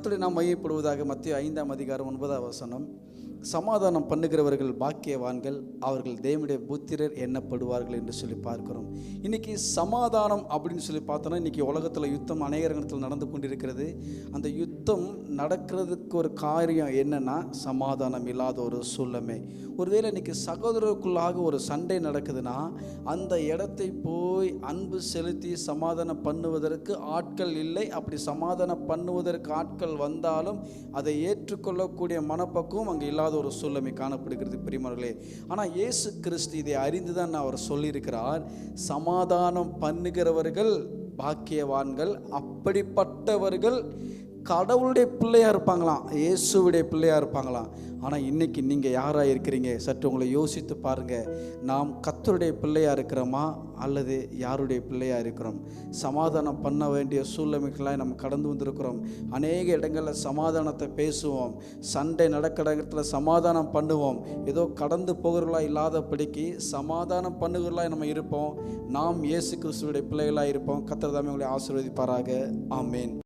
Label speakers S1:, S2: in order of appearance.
S1: கர்த்தருடைய நாம் மையப்படுவதாக. மத்திய 5:9 சமாதானம் பண்ணுகிறவர்கள் பாக்கியவான்கள், அவர்கள் தேவனுடைய புத்திரர் எண்ணப்படுவார்கள் என்று சொல்லி பார்க்கிறோம். இன்றைக்கி சமாதானம் அப்படின்னு சொல்லி பார்த்தோன்னா, இன்றைக்கி உலகத்தில் யுத்தம் அநேக இடத்தில் நடந்து கொண்டிருக்கிறது. அந்த யுத்தம் நடக்கிறதுக்கு ஒரு காரியம் என்னென்னா, சமாதானம் இல்லாத ஒரு சூழ்நிலை. ஒருவேளை இன்றைக்கி சகோதரருக்குள்ளாக ஒரு சண்டை நடக்குதுன்னா, அந்த இடத்தை போய் அன்பு செலுத்தி சமாதானம் பண்ணுவதற்கு ஆட்கள் இல்லை. அப்படி சமாதானம் பண்ணுவதற்கு ஆட்கள் வந்தாலும் அதை ஏற்றுக்கொள்ளக்கூடிய மனப்பக்குவம் அங்கே இல்லாத ஒரு சூழ்நிலை காணப்படுகிறது பிரியமானவர்களே. ஆனால் இயேசு கிறிஸ்து இதை அறிந்துதான் அவர் சொல்லியிருக்கிறார், சமாதானம் பண்ணுகிறவர்கள் பாக்கியவான்கள், அப்படிப்பட்டவர்கள் கடவுளுடைய பிள்ளையாக இருப்பாங்களாம், இயேசுவுடைய பிள்ளையாக இருப்பாங்களாம். ஆனால் இன்றைக்கி நீங்கள் யாராக இருக்கிறீங்க? சற்று உங்களை யோசித்து பாருங்கள். நாம் கர்த்தருடைய பிள்ளையாக இருக்கிறோமா அல்லது யாருடைய பிள்ளையாக இருக்கிறோம்? சமாதானம் பண்ண வேண்டிய சூழ்நிலைகளாக நம்ம கடந்து வந்திருக்கிறோம். அநேக இடங்களில் சமாதானத்தை பேசுவோம், சண்டை நடக்கிற இடத்துல சமாதானம் பண்ணுவோம். ஏதோ கடந்து போகிறவர்களாக இல்லாதபடிக்கு சமாதானம் பண்ணுகிறவர்களாக நம்ம இருப்போம். நாம் இயேசு கிறிஸ்துவுடைய பிள்ளைகளாக இருப்போம். கர்த்தர் தாமே உங்களை ஆசீர்வதிப்பாராக. ஆமேன்.